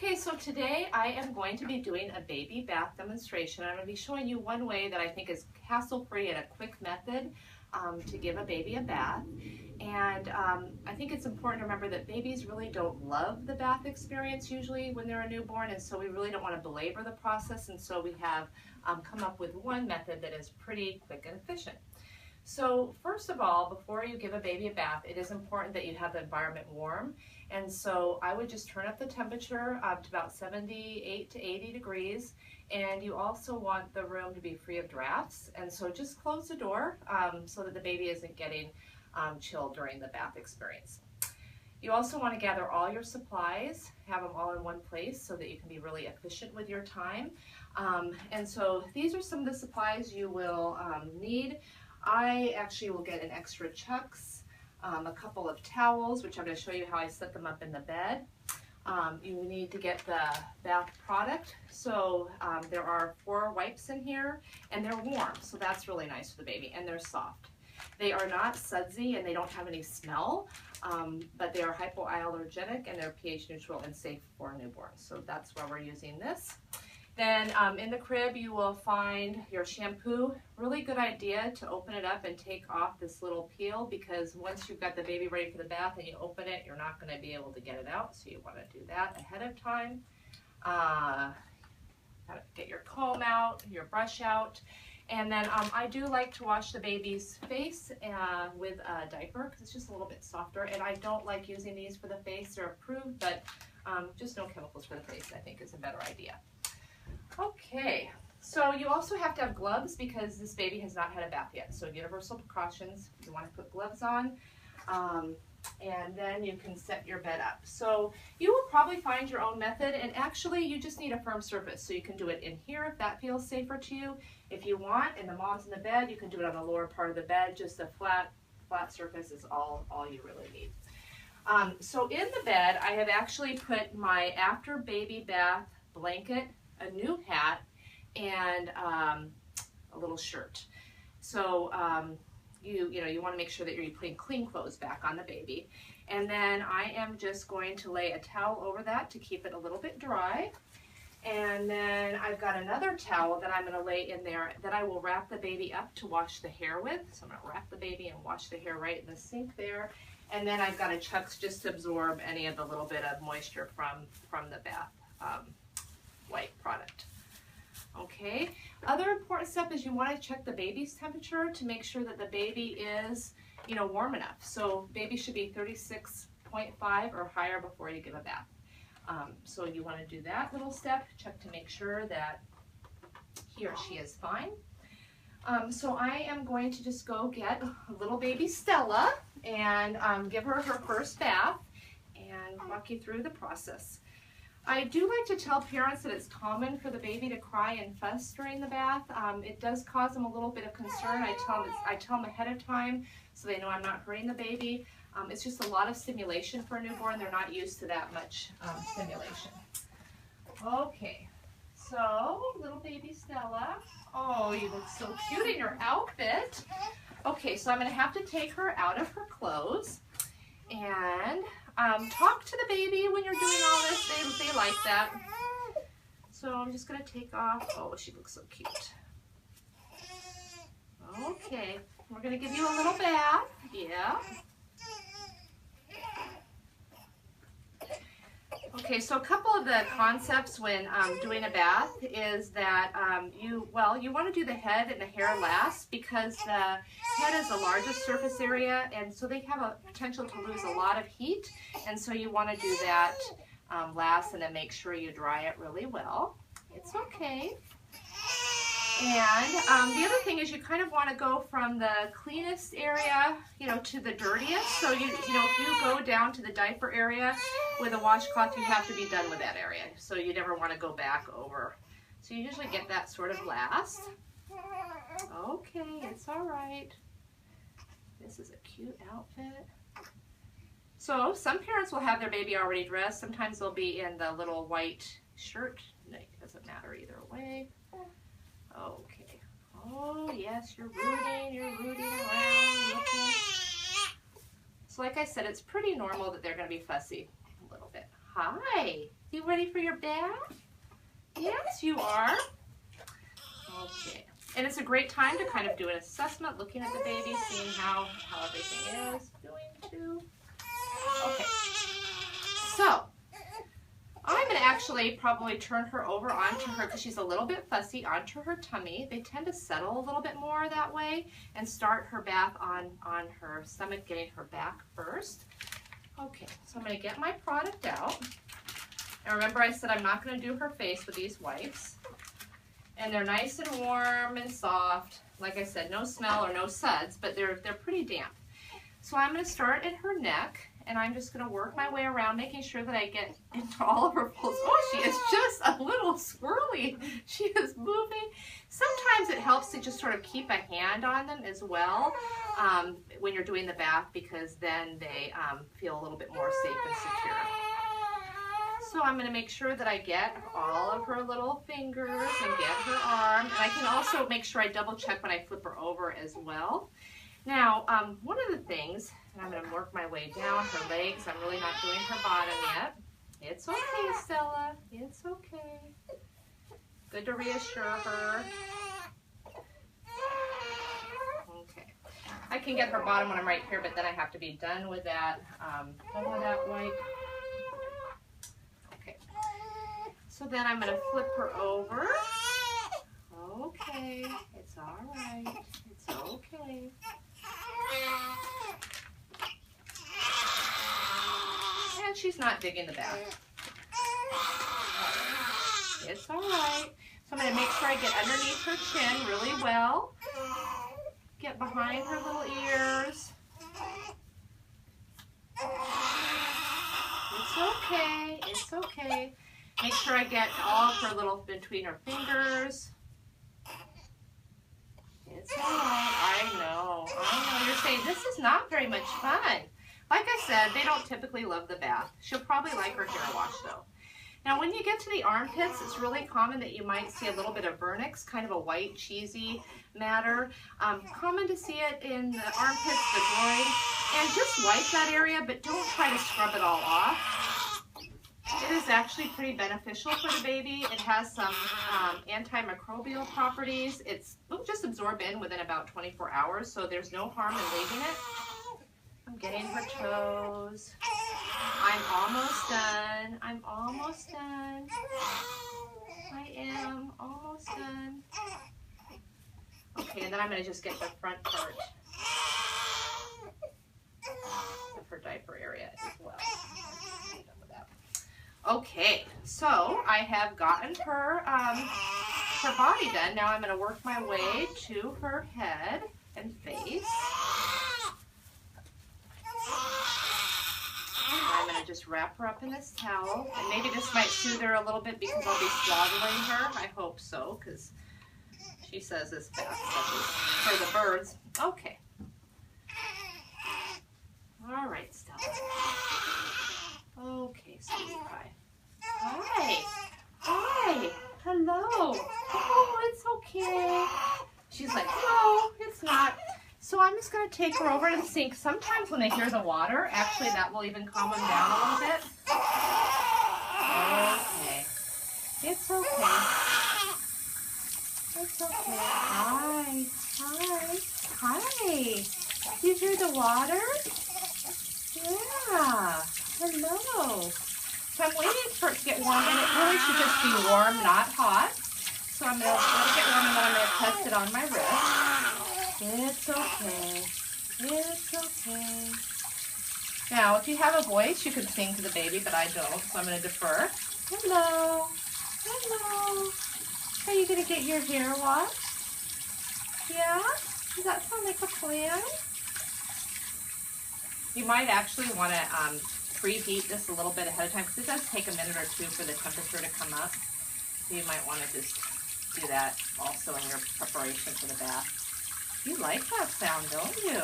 Okay, so today I am going to be doing a baby bath demonstration. I'm going to be showing you one way that I think is hassle-free and a quick method to give a baby a bath. And I think it's important to remember that babies really don't love the bath experience usually when they're a newborn, and so we really don't want to belabor the process, and so we have come up with one method that is pretty quick and efficient. So first of all, before you give a baby a bath, it is important that you have the environment warm. And so I would just turn up the temperature to about 78 to 80 degrees. And you also want the room to be free of drafts. And so just close the door so that the baby isn't getting chilled during the bath experience. You also want to gather all your supplies, have them all in one place so that you can be really efficient with your time. And so these are some of the supplies you will need. I actually will get an extra chucks, a couple of towels, which I'm going to show you how I set them up in the bed. You need to get the bath product. So there are 4 wipes in here, and they're warm, so that's really nice for the baby, and they're soft. They are not sudsy and they don't have any smell, but they are hypoallergenic and they're pH neutral and safe for newborns. So that's why we're using this. Then in the crib you will find your shampoo. Really good idea to open it up and take off this little peel, because once you've got the baby ready for the bath and you open it, you're not going to be able to get it out. So you want to do that ahead of time. Gotta get your comb out, your brush out. And then I do like to wash the baby's face with a diaper because it's just a little bit softer. And I don't like using these for the face. They're approved, but just no chemicals for the face I think is a better idea. Okay, so you also have to have gloves because this baby has not had a bath yet. So universal precautions, you want to put gloves on. And then you can set your bed up. So you will probably find your own method, and actually you just need a firm surface. So you can do it in here if that feels safer to you. If you want, and the mom's in the bed, you can do it on the lower part of the bed. Just a flat surface is all you really need. So in the bed, I have actually put my after baby bath blanket, a new hat, and a little shirt. So you want to make sure that you're putting clean clothes back on the baby. And then I am just going to lay a towel over that to keep it a little bit dry. And then I've got another towel that I'm going to lay in there that I will wrap the baby up to wash the hair with. So I'm going to wrap the baby and wash the hair right in the sink there. And then I've got a chucks just to absorb any of the little bit of moisture from the bath wipe product. Okay, other important step is you want to check the baby's temperature to make sure that the baby is, warm enough. So baby should be 36.5 or higher before you give a bath. So you want to do that little step, check to make sure that he or she is fine. So I am going to just go get little baby Stella and give her her first bath and walk you through the process. I do like to tell parents that it's common for the baby to cry and fuss during the bath. It does cause them a little bit of concern. I tell them ahead of time so they know I'm not hurting the baby. It's just a lot of stimulation for a newborn. They're not used to that much stimulation. Okay, so little baby Stella. Oh, you look so cute in your outfit. Okay, so I'm going to have to take her out of her clothes and talk to the baby when you're doing all this. They like that. So I'm just going to take off. Oh, she looks so cute. Okay, we're going to give you a little bath. Yeah. Okay, so a couple of the concepts when doing a bath is that you want to do the head and the hair last, because the head is the largest surface area, and so they have a potential to lose a lot of heat, and so you want to do that last, and then make sure you dry it really well. It's okay. And the other thing is you kind of want to go from the cleanest area, to the dirtiest. So if you go down to the diaper area with a washcloth, you have to be done with that area. So you never want to go back over. So you usually get that sort of last. Okay, it's all right. This is a cute outfit. So some parents will have their baby already dressed. Sometimes they'll be in the little white shirt. It doesn't matter either way. Okay. Oh, yes, you're rooting around, looking. So like I said, it's pretty normal that they're going to be fussy a little bit. Hi. You ready for your bath? Yes, you are. Okay. And it's a great time to kind of do an assessment, looking at the baby, seeing how everything is doing too. Okay. So, I'm going to actually probably turn her over onto her, because she's a little bit fussy, onto her tummy. They tend to settle a little bit more that way, and start her bath on her stomach, getting her back first. Okay, so I'm going to get my product out. And remember, I said I'm not going to do her face with these wipes. And they're nice and warm and soft. Like I said, no smell or no suds, but they're pretty damp. So I'm going to start at her neck, and I'm just going to work my way around, making sure that I get into all of her folds. Oh, she is just a little squirrely. She is moving. Sometimes it helps to just sort of keep a hand on them as well when you're doing the bath, because then they feel a little bit more safe and secure. So I'm going to make sure that I get all of her little fingers and get her arm. And I can also make sure I double check when I flip her over as well. Now, one of the things, and I'm going to work my way down her legs. I'm really not doing her bottom yet. It's okay, Stella. It's okay. Good to reassure her. Okay. I can get her bottom when I'm right here, but then I have to be done with that wipe. Okay. So then I'm going to flip her over. Okay. It's all right. It's okay. And she's not digging the bath. It's all right. So I'm going to make sure I get underneath her chin really well. Get behind her little ears. It's okay. It's okay. Make sure I get all of her little between her fingers. It's all right. I know. You're saying this is not very much fun. Like I said, they don't typically love the bath. She'll probably like her hair wash though. Now when you get to the armpits, it's really common that you might see a little bit of vernix, kind of a white cheesy matter. Common to see it in the armpits, the groin, and just wipe that area, but don't try to scrub it all off. It is actually pretty beneficial for the baby. It has some antimicrobial properties. It'll just absorb in within about 24 hours, so there's no harm in leaving it. I'm getting her toes. I'm almost done. I'm almost done. I am almost done. Okay, and then I'm going to just get the front part of her diaper area as well. I'm done with that. Okay, so I have gotten her body done. Now I'm going to work my way to her head and face. I'm going to just wrap her up in this towel. And maybe this might soothe her a little bit because I'll be swaddling her. I hope so, because she says this bath stuff is for the birds. Okay. All right, Stella. Okay, sweetie pie. Hi. Hi. Hello. Oh, it's okay. She's like, no, it's not. So I'm just going to take her over to the sink. Sometimes when they hear the water, actually that will even calm them down a little bit. Okay. It's okay. It's okay. Hi. Hi. Hi. You hear the water? Yeah. Hello. So I'm waiting for it to get warm, and it really should just be warm, not hot. So I'm going to let it get warm, and then I'm going to test it on my wrist. It's okay. It's okay. Now, if you have a voice, you can sing to the baby, but I don't, so I'm going to defer. Hello. Hello. Are you going to get your hair washed? Yeah? Does that sound like a plan? You might actually want to preheat this a little bit ahead of time, because it does take a minute or two for the temperature to come up. So you might want to just do that also in your preparation for the bath. You like that sound, don't you?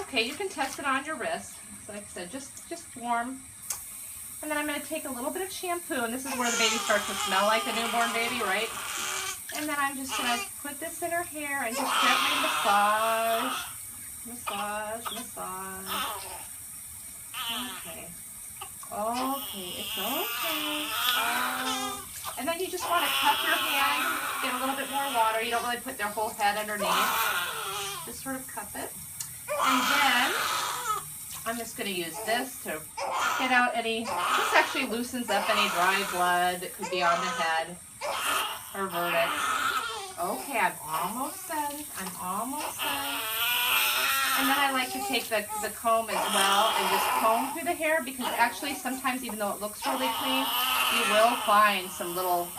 Okay, you can test it on your wrist. So like I said, just warm. And then I'm going to take a little bit of shampoo, and this is where the baby starts to smell like a newborn baby, right? And then I'm just going to put this in her hair and just gently massage. Massage, massage. Okay. Okay, it's okay. Oh. And then you just want to cup your hand, get a little bit more water. You don't really put their whole head underneath. Just sort of cup it. And then I'm just going to use this to get out any, this actually loosens up any dry blood that could be on the head or vertex. Okay, I'm almost done. I'm almost done. And then I like to take the comb as well and just comb through the hair, because actually sometimes, even though it looks really clean, you will find some little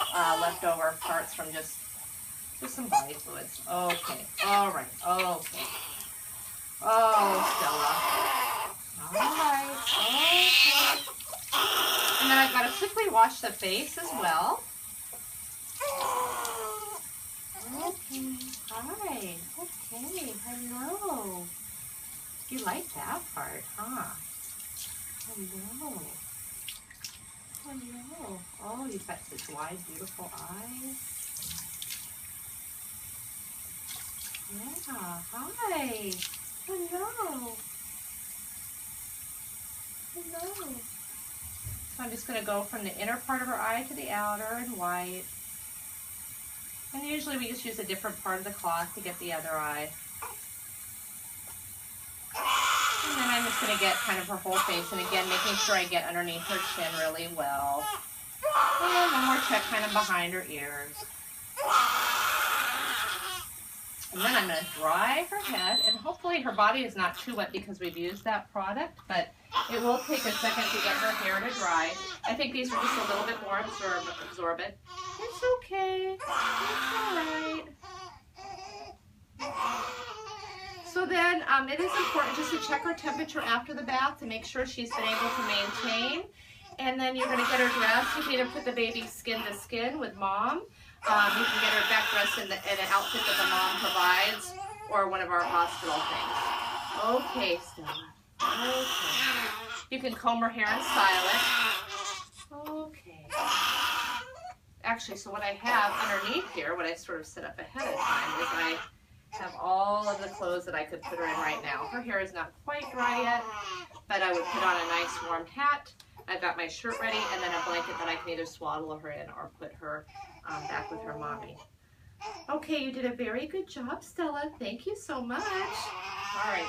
leftover parts from just some body fluids. Okay, all right, okay. Oh, Stella. All right, okay. And then I've got to quickly wash the face as well. Okay, hi, okay, hello. You like that part, huh? Hello. Hello. Oh, you've got such wide, beautiful eyes. Yeah, hi. Hello. Hello. So I'm just going to go from the inner part of her eye to the outer in white. And usually we just use a different part of the cloth to get the other eye. And then I'm just going to get kind of her whole face, and again, making sure I get underneath her chin really well. And one more check kind of behind her ears. And then I'm going to dry her head, and hopefully her body is not too wet because we've used that product, but it will take a second to get her hair to dry. I think these are just a little bit more absorbent. It's okay. It's all right. So then it is important just to check her temperature after the bath to make sure she's been able to maintain. And then you're going to get her dressed. You can either put the baby skin to skin with mom. You can get her back dressed in an outfit that the mom provides, or one of our hospital things. Okay, Stella. Okay. You can comb her hair and style it. Okay. Actually, so what I have underneath here, what I sort of set up ahead of time, is I have all of the clothes that I could put her in right now. Her hair is not quite dry yet, but I would put on a nice warm hat. I've got my shirt ready, and then a blanket that I can either swaddle her in or put her back with her mommy. Okay, you did a very good job, Stella. Thank you so much. All right.